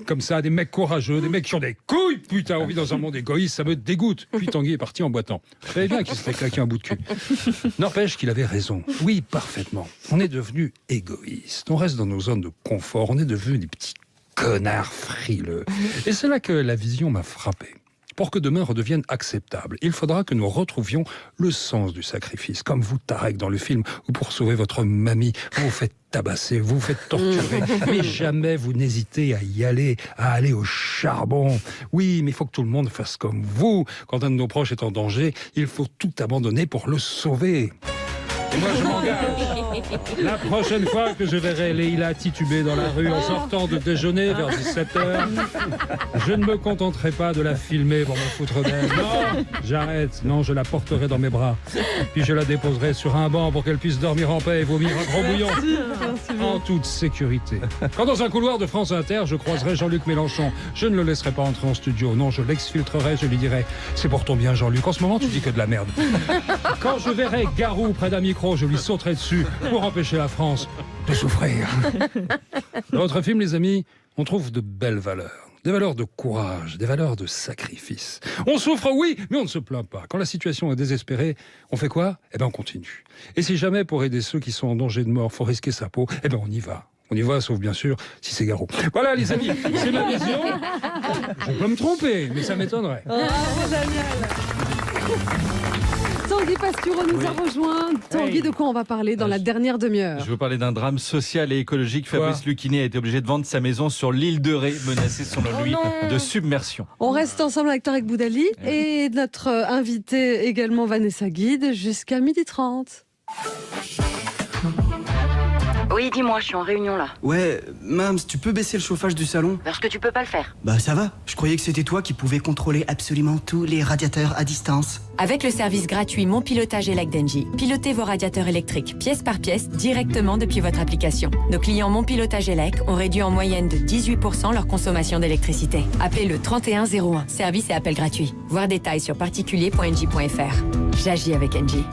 comme ça, des mecs courageux, des mecs qui ont des couilles. Putain, on vit dans un monde égoïste, ça me dégoûte. Puis Tanguy est parti en boitant. Je savais bien qu'il s'était claqué un bout de cul. N'empêche qu'il avait raison. Oui, parfaitement. On est devenu égoïste. On reste dans nos zones de confort. On est devenu des petits connards frileux. Et c'est là que la vision m'a frappé. Pour que demain redevienne acceptable, il faudra que nous retrouvions le sens du sacrifice. Comme vous, Tarek, dans le film, où pour sauver votre mamie, vous vous faites tabasser, vous vous faites torturer. Mais jamais vous n'hésitez à y aller, à aller au charbon. Oui, mais il faut que tout le monde fasse comme vous. Quand un de nos proches est en danger, il faut tout abandonner pour le sauver. Et moi, je m'engage. La prochaine fois que je verrai Leïla tituber dans la rue en sortant de déjeuner vers 17h, je ne me contenterai pas de la filmer pour me foutre d'elle. Non, j'arrête. Non, je la porterai dans mes bras. Puis je la déposerai sur un banc pour qu'elle puisse dormir en paix et vomir un gros bouillon. En toute sécurité. Quand dans un couloir de France Inter, je croiserai Jean-Luc Mélenchon, je ne le laisserai pas entrer en studio. Non, je l'exfiltrerai, je lui dirai « C'est pour ton bien, Jean-Luc. En ce moment, tu dis que de la merde. » Quand je verrai Garou près d'un micro, je lui sauterai dessus pour empêcher la France de souffrir. Dans votre film, les amis, on trouve de belles valeurs. Des valeurs de courage, des valeurs de sacrifice. On souffre, oui, mais on ne se plaint pas. Quand la situation est désespérée, on fait quoi ? Eh bien, on continue. Et si jamais, pour aider ceux qui sont en danger de mort, faut risquer sa peau, eh bien, on y va. On y va, sauf bien sûr, si c'est Garou. Voilà, les amis, c'est ma vision. Je peux me tromper, mais ça m'étonnerait. Oh, génial. Tanguy Pastureau nous a rejoint. Tanguy, de quoi on va parler dans la dernière demi-heure ? Je veux parler d'un drame social et écologique. Fabrice Lucchini a été obligé de vendre sa maison sur l'île de Ré, menacée selon lui de submersion. On reste ensemble avec Tarek Boudali et notre invitée également Vanessa Guide jusqu'à 12h30. Oui, dis-moi, je suis en réunion là. Ouais, Mams, tu peux baisser le chauffage du salon ? Parce que tu peux pas le faire. Bah ça va, je croyais que c'était toi qui pouvais contrôler absolument tous les radiateurs à distance. Avec le service gratuit Mon Pilotage Elec d'Engie, pilotez vos radiateurs électriques pièce par pièce directement depuis votre application. Nos clients Mon Pilotage Elec ont réduit en moyenne de 18% leur consommation d'électricité. Appelez le 3101, service et appel gratuit. Voir détails sur particulier.engie.fr. J'agis avec Engie.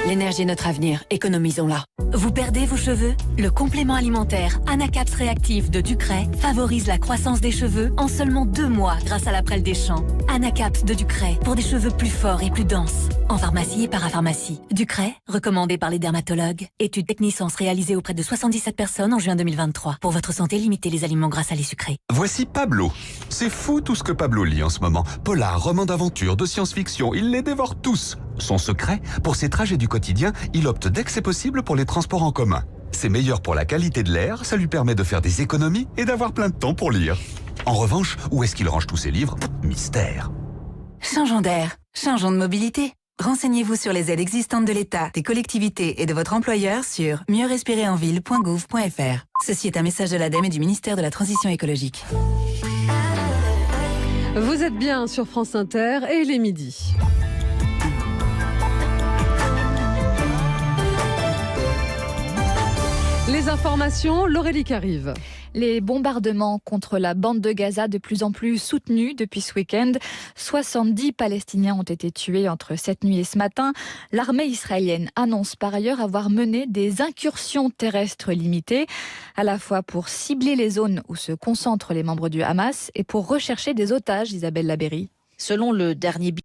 L'énergie est notre avenir, économisons-la. Vous perdez vos cheveux ? Le complément alimentaire Anacaps Réactif de Ducray favorise la croissance des cheveux en seulement 2 mois grâce à la prêle des champs. Anacaps de Ducray pour des cheveux plus forts et plus denses. En pharmacie et parapharmacie. Ducray, recommandé par les dermatologues. Étude Technisens réalisée auprès de 77 personnes en juin 2023. Pour votre santé, limitez les aliments gras, salés, sucrés. Voici Pablo. C'est fou tout ce que Pablo lit en ce moment. Polar, roman d'aventure, de science-fiction, il les dévore tous. Son secret, pour ses trajets du quotidien, il opte dès que c'est possible pour les transports en commun. C'est meilleur pour la qualité de l'air, ça lui permet de faire des économies et d'avoir plein de temps pour lire. En revanche, où est-ce qu'il range tous ses livres ? Mystère. Changeons d'air, changeons de mobilité. Renseignez-vous sur les aides existantes de l'État, des collectivités et de votre employeur sur mieuxrespirerenville.gouv.fr. Ceci est un message de l'ADEME et du ministère de la Transition écologique. Vous êtes bien sur France Inter et il est midi. Les informations, Laurélie Carive. Les bombardements contre la bande de Gaza de plus en plus soutenus depuis ce week-end. 70 Palestiniens ont été tués entre cette nuit et ce matin. L'armée israélienne annonce par ailleurs avoir mené des incursions terrestres limitées, à la fois pour cibler les zones où se concentrent les membres du Hamas et pour rechercher des otages, Isabelle Labéry. Selon le dernier